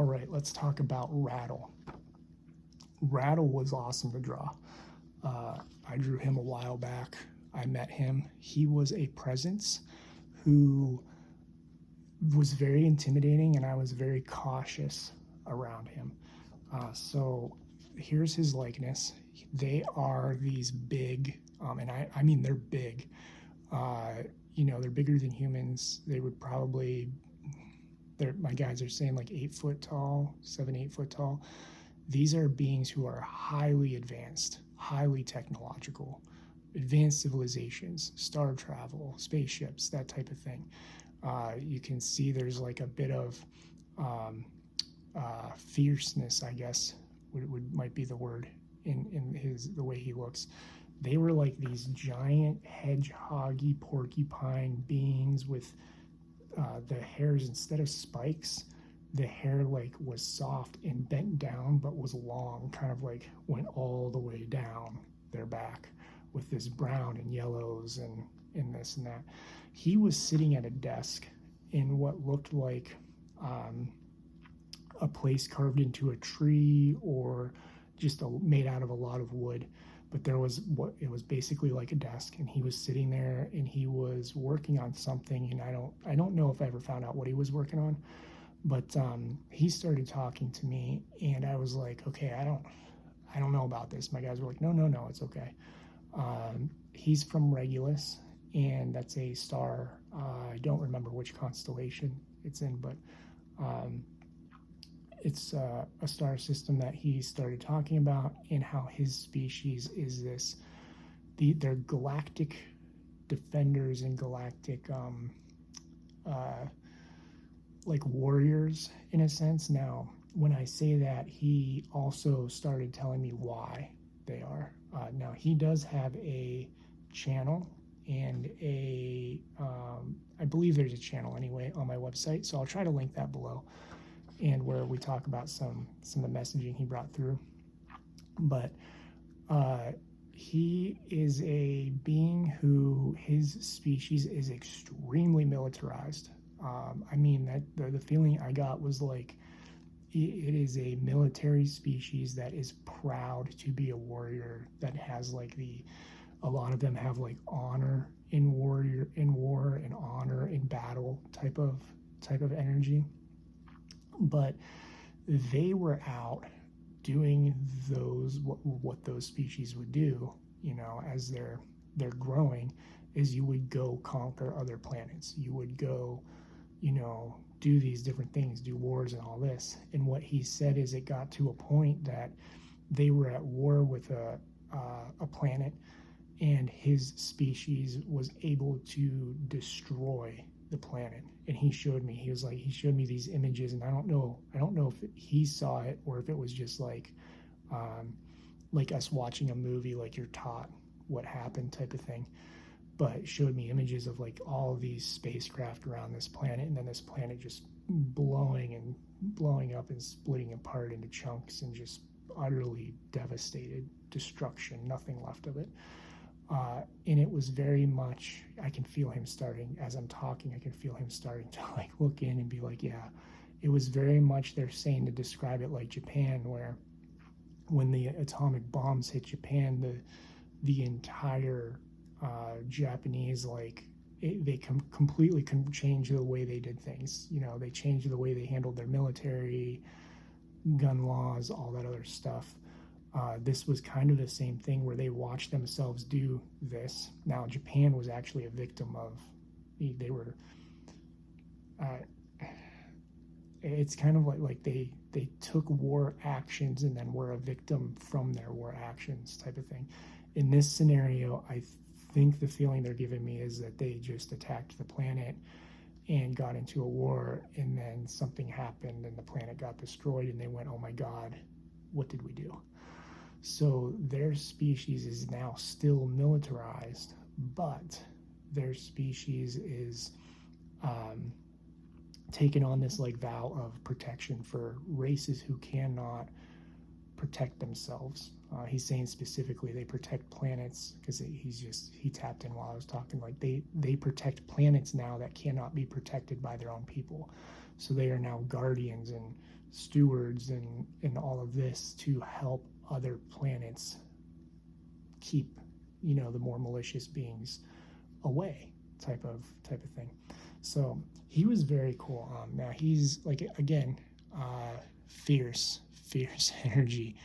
All right, let's talk about Rad'l. Rad'l was awesome to draw. I drew him a while back. I met him. He was a presence who was very intimidating, and I was very cautious around him. So here's his likeness. They are these big, and I mean they're big. They're bigger than humans. They would probably, my guys are saying like 8 foot tall, 7, 8 foot tall. These are beings who are highly advanced, highly technological, advanced civilizations, star travel, spaceships, that type of thing. You can see there's like a bit of fierceness, I guess, might be the word in the way he looks. They were like these giant hedgehoggy porcupine beings with the hairs, instead of spikes, the hair like was soft and bent down but was long, kind of like went all the way down their back, with this brown and yellows and this and that. He was sitting at a desk in what looked like a place carved into a tree or just made out of a lot of wood. But it was basically like a desk, and he was sitting there and he was working on something, and I don't know if I ever found out what he was working on, but he started talking to me, and I was like, okay, I don't know about this. My guys were like, no, it's okay. He's from Regulus, and that's a star. I don't remember which constellation it's in, but it's a star system that he started talking about, and how his species is this. They're galactic defenders and galactic like warriors in a sense. Now, when I say that, he also started telling me why they are. Now, he does have a channel and I believe there's a channel anyway on my website, so I'll try to link that below, and where we talk about some of the messaging he brought through. But he is a being who, his species is extremely militarized. I mean, that the feeling I got was like, it is a military species that is proud to be a warrior, that has like a lot of them have like honor in war and honor in battle type of energy. But they were out doing what those species would do, as they're growing, is you would go conquer other planets. You would go, do these different things, do wars and all this. And what he said is, it got to a point that they were at war with a planet, and his species was able to destroy the planet. And he showed me these images, and I don't know if he saw it or if it was just like us watching a movie, like you're taught what happened type of thing. But it showed me images of like all these spacecraft around this planet, and then this planet just blowing up and splitting apart into chunks, and just utterly devastated, destruction, nothing left of it. And it was very much, I can feel him starting, as I'm talking, I can feel him starting to like look in and be like, yeah, it was very much, they're saying, to describe it like Japan, where when the atomic bombs hit Japan, the entire Japanese, like, they completely change the way they did things. They changed the way they handled their military, gun laws, all that other stuff. This was kind of the same thing, where they watched themselves do this. Now, Japan was actually a victim of, they were, it's kind of like they took war actions and then were a victim from their war actions type of thing. In this scenario, I think the feeling they're giving me is that they just attacked the planet and got into a war, and then something happened and the planet got destroyed, and they went, oh my God, what did we do? So their species is now still militarized, but their species is taken on this like vow of protection for races who cannot protect themselves. He's saying specifically they protect planets, because he tapped in while I was talking, like they protect planets now that cannot be protected by their own people. So they are now guardians and stewards and all of this to help other planets keep, the more malicious beings away, type of thing. So he was very cool. Now he's like, again, fierce energy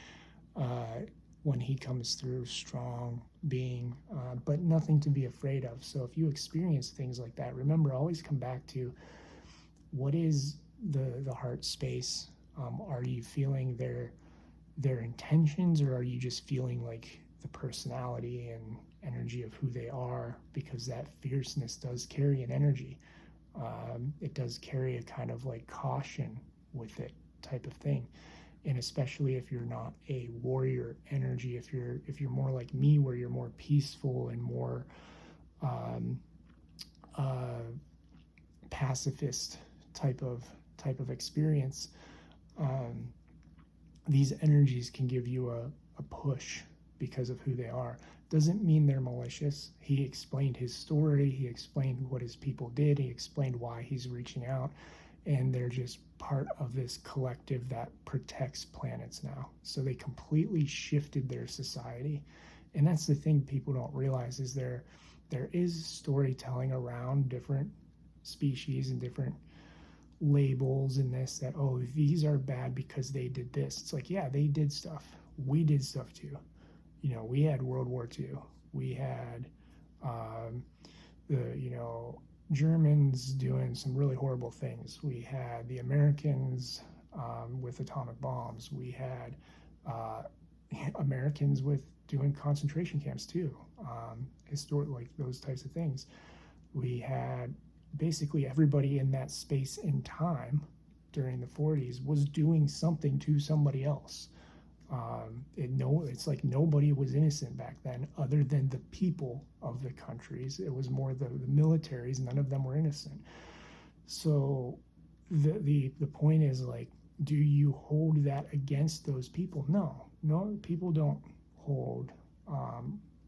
when he comes through, strong being, but nothing to be afraid of. So if you experience things like that, remember, always come back to what is the heart space. Are you feeling their intentions, or are you just feeling like the personality and energy of who they are? Because that fierceness does carry an energy. It does carry a kind of like caution with it, type of thing. And especially if you're not a warrior energy, if you're more like me, where you're more peaceful and more pacifist type of experience, these energies can give you a push because of who they are. Doesn't mean they're malicious. He explained his story. He explained what his people did. He explained why he's reaching out. And they're just part of this collective that protects planets now. So they completely shifted their society. And that's the thing people don't realize, is there is storytelling around different species and different labels and this, that, oh, these are bad because they did this. It's like, yeah, they did stuff. We did stuff too. We had World War II. We had the Germans doing some really horrible things. We had the Americans with atomic bombs. We had Americans with doing concentration camps too, historic, like those types of things. We had basically everybody in that space and time during the 40s was doing something to somebody else. It's like nobody was innocent back then, other than the people of the countries. It was more the militaries. None of them were innocent. So the point is, like, do you hold that against those people? No, people don't hold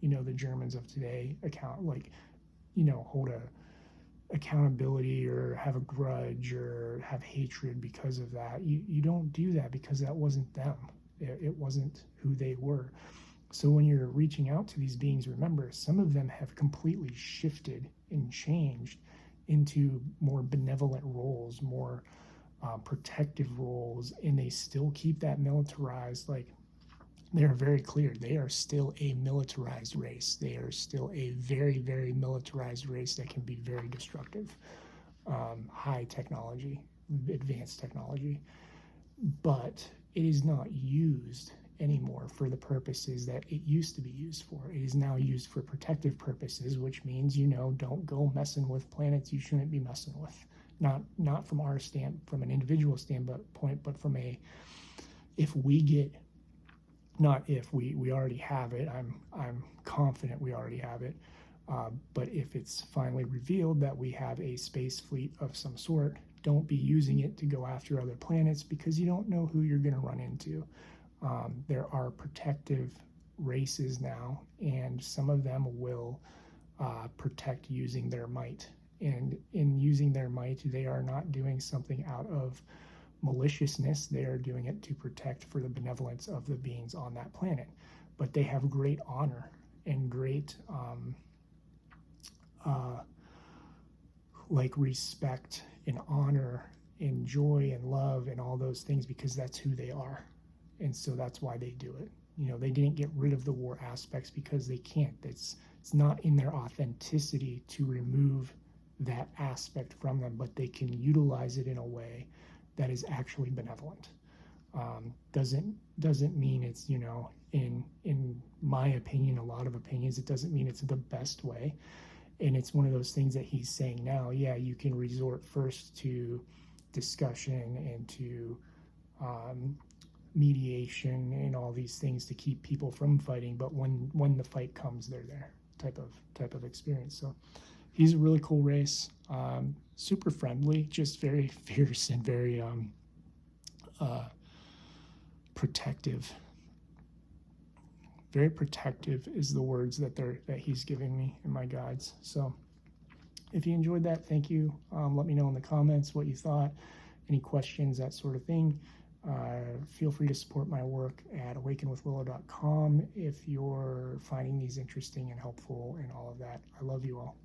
the Germans of today hold a accountability or have a grudge or have hatred because of that. You don't do that, because that wasn't them. It wasn't who they were. So when you're reaching out to these beings, remember, some of them have completely shifted and changed into more benevolent roles, more protective roles, and they still keep that militarized. Like, they're very clear. They are still a militarized race. They are still a very, very militarized race that can be very destructive. High technology, advanced technology. But it is not used anymore for the purposes that it used to be used for. It is now used for protective purposes, which means, don't go messing with planets you shouldn't be messing with. Not from our from an individual standpoint, but from if we get, not if we already have it. I'm confident we already have it. But if it's finally revealed that we have a space fleet of some sort, don't be using it to go after other planets, because you don't know who you're going to run into. There are protective races now, and some of them will protect using their might. And in using their might, they are not doing something out of maliciousness. They are doing it to protect for the benevolence of the beings on that planet. But they have great honor and great respect and honor and joy and love and all those things, because that's who they are. And so that's why they do it. They didn't get rid of the war aspects because they can't. It's not in their authenticity to remove that aspect from them, but they can utilize it in a way that is actually benevolent. Doesn't mean it's, in my opinion, a lot of opinions, it doesn't mean it's the best way. And it's one of those things that he's saying now, yeah, you can resort first to discussion and to mediation and all these things to keep people from fighting, but when the fight comes, they're there, type of experience. So he's a really cool race, super friendly, just very fierce and very protective. Very protective is the words that he's giving me in my guides. So if you enjoyed that, thank you. Let me know in the comments what you thought, any questions, that sort of thing. Feel free to support my work at awakenwithwillow.com if you're finding these interesting and helpful and all of that. I love you all.